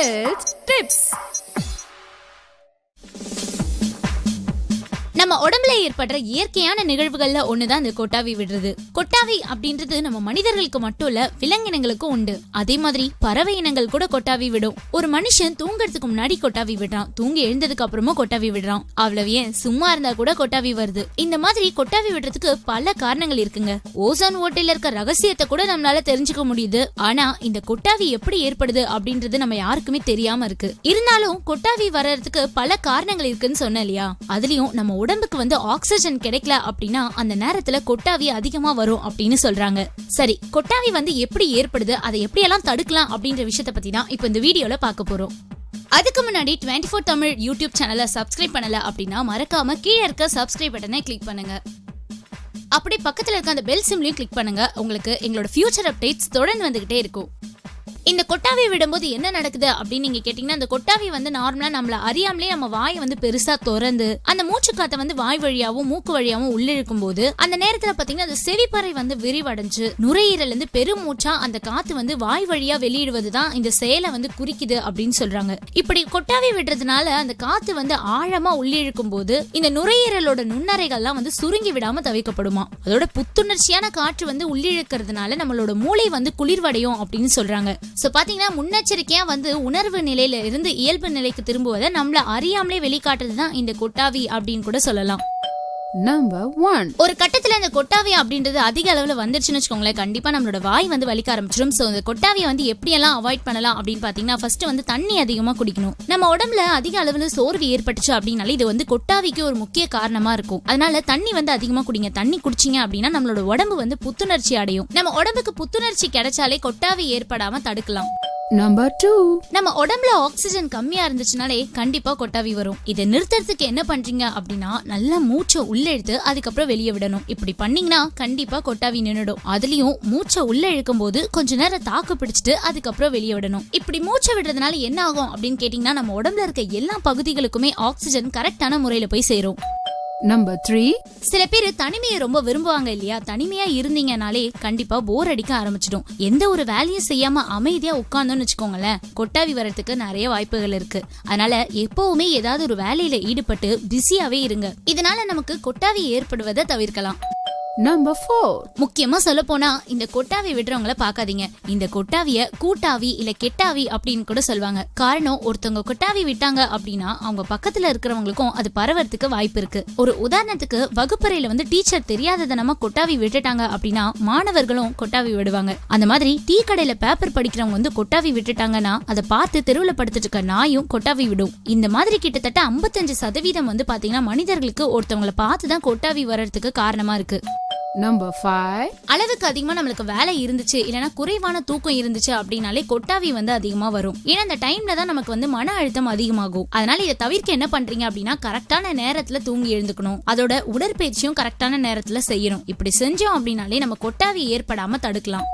Health Tips. நம்ம உடம்புல ஏற்படுற இயற்கையான நிகழ்வுகள்ல ஒண்ணுதான் இந்த கொட்டாவி விடுறது. கொட்டாவி அப்படின்றது நம்ம மனிதர்களுக்கு மட்டும் இல்ல, விலங்கினங்களுக்கும் உண்டு. அதே மாதிரி பறவை இனங்கள் கூட கொட்டாவி விடும். ஒரு மனுஷன் தூங்கறதுக்கு முன்னாடி கொட்டாவி விடுறான், தூங்கி எழுந்ததுக்கு அப்புறமும் கொட்டாவி விடுறான். அவ்வளவு ஏன், சும்மா இருந்தா கூட கொட்டாவி வருது. இந்த மாதிரி கொட்டாவி விடுறதுக்கு பல காரணங்கள் இருக்குங்க. ஓசோன் ஓட்டையில இருக்க ரகசியத்தை கூட நம்மளால தெரிஞ்சுக்க முடியுது. ஆனா இந்த கொட்டாவி எப்படி ஏற்படுது அப்படின்றது நம்ம யாருக்குமே தெரியாம இருக்கு. இருந்தாலும் கொட்டாவி வர்றதுக்கு பல காரணங்கள் இருக்குன்னு சொன்னேன் இல்லையா? அதுலயும் நம்ம உடம்புக்கு வந்து ஆக்சிஜன் கிடைக்கல அப்படின்னா அந்த நேரத்துல கொட்டாவி அதிகமா வரும் அப்படின்னு சொல்றாங்க. சரி, கொட்டாவி வந்து எப்படி ஏற்படுது, அதை எப்படி எல்லாம் தடுக்கலாம் அப்படின்ற விஷயத்தை பத்தி தான் இப்போ இந்த வீடியோல பார்க்க போறோம். அதுக்கு முன்னாடி 24 தமிழ் யூடியூப் சேனலை சப்ஸ்கிரைப் பண்ணல அப்படின்னா மறக்காம கீழே இருக்க சப்ஸ்கிரைப் பட்டனை கிளிக் பண்ணுங்க. அப்படி பக்கத்துல இருக்க அந்த பெல் சிம்லையும் கிளிக் பண்ணுங்க. உங்களுக்கு எங்களோட ஃபியூச்சர் அப்டேட்ஸ் தொடர்ந்து வந்துகிட்டே இருக்கும். இந்த கொட்டாவி விடும்போது என்ன நடக்குது அப்படின்னு நீங்க கேட்டீங்கன்னா, அந்த கொட்டாவி வந்து நார்மலா நம்மள அறியாமலே நம்ம வாயை வந்து பெருசா திறந்து அந்த மூச்சு காத்தை வந்து வாய் வழியாவும் மூக்கு வழியாவும் உள்ளிழுக்கும் போது அந்த நேரத்துல பாத்தீங்கன்னா அந்த செவிப்பறை வந்து விரிவடைஞ்சு நுரையீரல் இருந்து பெருமூச்சா அந்த காத்து வந்து வாய் வழியா வெளியிடுவதுதான் இந்த செயலை வந்து குறிக்குது அப்படின்னு சொல்றாங்க. இப்படி கொட்டாவி விடுறதுனால அந்த காத்து வந்து ஆழமா உள்ளிழுக்கும் போது இந்த நுரையீரலோட நுண்ணறைகள்லாம் வந்து சுருங்கி விடாம தவிர்க்கப்படுமா. அதோட புத்துணர்ச்சியான காற்று வந்து உள்ளிழுக்கிறதுனால நம்மளோட மூளை வந்து குளிர்வடையும் அப்படின்னு சொல்றாங்க. சோ பாத்தீங்கன்னா முன்னெச்சரிக்கையா வந்து உணர்வு நிலையில இருந்து இயல்பு நிலைக்கு திரும்புவதை நம்மள அறியாமலே வெளிக்காட்டுறதுதான் இந்த கொட்டாவி அப்படின்னு கூட சொல்லலாம். Number 1. ஒரு கட்டத்துல இந்த கொட்டாவி அப்படின்றது அதிக அளவுல வந்துருச்சுன்னு வச்சுக்கோங்களேன், கண்டிப்பா நம்மளோட வாய் வந்து வலிக்க ஆரம்பிச்சிடும். சோ இந்த கொட்டாவியை வந்து எப்படியெல்லாம் அவாய்ட் பண்ணலாம் அப்படின்னு பாத்தீங்கன்னா, ஃபர்ஸ்ட் வந்து தண்ணி அதிகமா குடிக்கணும். நம்ம உடம்புல அதிக அளவுல சோர்வு ஏற்பட்டுச்சு அப்படின்னாலே இது வந்து கொட்டாவிக்கு ஒரு முக்கிய காரணமா இருக்கும். அதனால தண்ணி வந்து அதிகமா குடிங்க. தண்ணி குடிச்சிங்க அப்படின்னா நம்மளோட உடம்பு வந்து புத்துணர்ச்சி அடையும். நம்ம உடம்புக்கு புத்துணர்ச்சி கிடைச்சாலே கொட்டாவி ஏற்படாம தடுக்கலாம். Number 2. நம்ம உடம்புல ஆக்சிஜன் கம்மியா இருந்துச்சுனாலே கண்டிப்பா கொட்டாவி வரும். இதை நிறுத்துறதுக்கு என்ன பண்றீங்க அப்படின்னா, நல்லா மூச்சை உள்ள இழுத்து அதுக்கப்புறம் வெளியே விடணும். இப்படி பண்ணீங்கன்னா கண்டிப்பா கொட்டாவி நின்னுடும். அதுலயும் மூச்சை உள்ள இழுக்கும் போது கொஞ்ச நேரம் தாக்கு பிடிச்சிட்டு அதுக்கப்புறம் வெளியே விடணும். இப்படி மூச்சை விடுறதுனால என்ன ஆகும் அப்படின்னு கேட்டீங்கன்னா, நம்ம உடம்புல இருக்க எல்லா பகுதிகளுக்குமே ஆக்சிஜன் கரெக்டான முறையில போய் சேரும். Number 3. சில பேர் தனிமையை ரொம்ப விரும்புவாங்க இல்லையா? தனிமையா இருந்தீங்கனாலே கண்டிப்பா போர் அடிக்க ஆரம்பிச்சிடும். எந்த ஒரு வேலையும் செய்யாம அமைதியா உட்கார்ந்தோம்னு வச்சுக்கோங்களேன், கொட்டாவி வர்றதுக்கு நிறைய வாய்ப்புகள் இருக்கு. அதனால எப்பவுமே ஏதாவது ஒரு வேலையில ஈடுபட்டு பிஸியாவே இருங்க. இதனால நமக்கு கொட்டாவி ஏற்படுவதை தவிர்க்கலாம். Number 4. முக்கியமா சொல்ல போனா இந்த கொட்டாவி விடுறவங்கள பாக்காதீங்க. இந்த கொட்டாவிய கூட்டாவி இல்ல கெட்டாவி அப்படின்னு கூட சொல்லுவாங்க. காரணம், ஒருத்தவங்க கொட்டாவி விட்டாங்க அப்படின்னா அவங்க பக்கத்துல இருக்கிறவங்களுக்கும் அது பரவறதுக்கு வாய்ப்பு இருக்கு. ஒரு உதாரணத்துக்கு, வகுப்பறையில வந்து டீச்சர் தெரியாததனமா கொட்டாவி விட்டுட்டாங்க அப்படின்னா மாணவர்களும் கொட்டாவி விடுவாங்க. அந்த மாதிரி டீ கடையில பேப்பர் படிக்கிறவங்க வந்து கொட்டாவி விட்டுட்டாங்கன்னா அதை பார்த்து தெருவுல படுத்துட்டு இருக்க நாயும் கொட்டாவி விடும். இந்த மாதிரி கிட்டத்தட்ட 55% வந்து பாத்தீங்கன்னா மனிதர்களுக்கு ஒருத்தவங்களை பார்த்துதான் கொட்டாவி வர்றதுக்கு காரணமா இருக்கு. Number 5. அளவுக்கு அதிகமா நம்மளுக்கு வேலை இருந்துச்சு இல்லனா குறைவான தூக்கம் இருந்துச்சு அப்படின்னாலே கொட்டாவி வந்து அதிகமா வரும். ஏன்னா அந்த டைம்ல தான் நமக்கு வந்து மன அழுத்தம் அதிகமாகும். அதனால இதை தவிர்க்க என்ன பண்றீங்க அப்படின்னா, கரெக்டான நேரத்துல தூங்கி எழுந்துக்கணும். அதோட உடற்பயிற்சியும் கரெக்டான நேரத்துல செய்யணும். இப்படி செஞ்சோம் அப்படின்னாலே நம்ம கொட்டாவி ஏற்படாம தடுக்கலாம்.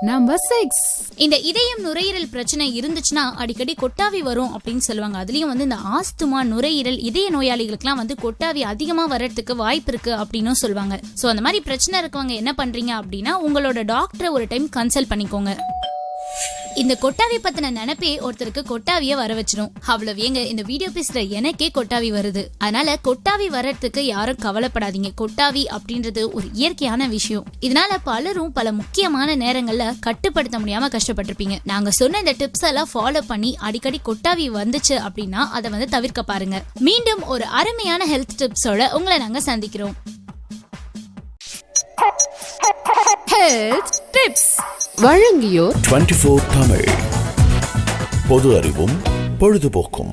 Number 6. இந்த இதயம் நுரையீரல் பிரச்சனை இருந்துச்சுன்னா அடிக்கடி கொட்டாவி வரும் அப்படின்னு சொல்லுவாங்க. அதுலயும் வந்து இந்த ஆஸ்துமா, நுரையீரல், இதய நோயாளிகளுக்குலாம் வந்து கொட்டாவி அதிகமா வர்றதுக்கு வாய்ப்பு இருக்கு அப்படின்னு சொல்லுவாங்க. சோ அந்த மாதிரி பிரச்சனை இருக்கவங்க என்ன பண்றீங்க அப்படின்னா, உங்களோட டாக்டரை ஒரு டைம் கன்சல்ட் பண்ணிக்கோங்க. இந்த கொட்டாவி பத்தின நினைப்பே ஒருத்தருக்கு கொட்டாவிய வர வச்சிடும். அவ்வளவு ஏங்க, இந்த வீடியோ பேசுற எனக்கே கொட்டாவி வருது. அதனால கொட்டாவி வர்றதுக்கு யாரும் கவலைப்படாதீங்க. கொட்டாவி அப்படின்றது ஒரு இயற்கையான விஷயம். இதனால பலரும் பல முக்கியமான நேரங்கள்ல கட்டுப்படுத்த முடியாம கஷ்டப்பட்டிருப்பீங்க. நாங்க சொன்ன இந்த டிப்ஸ் எல்லாம் ஃபாலோ பண்ணி அடிக்கடி கொட்டாவி வந்துச்சு அப்படின்னா அதை வந்து தவிர்க்க பாருங்க. மீண்டும் ஒரு அருமையான ஹெல்த் டிப்ஸோட உங்களை நாங்க சந்திக்கிறோம். Health Tips வழங்கியோர் 24 தமிழ். பொது அறிவும் பொழுதுபோக்கும்.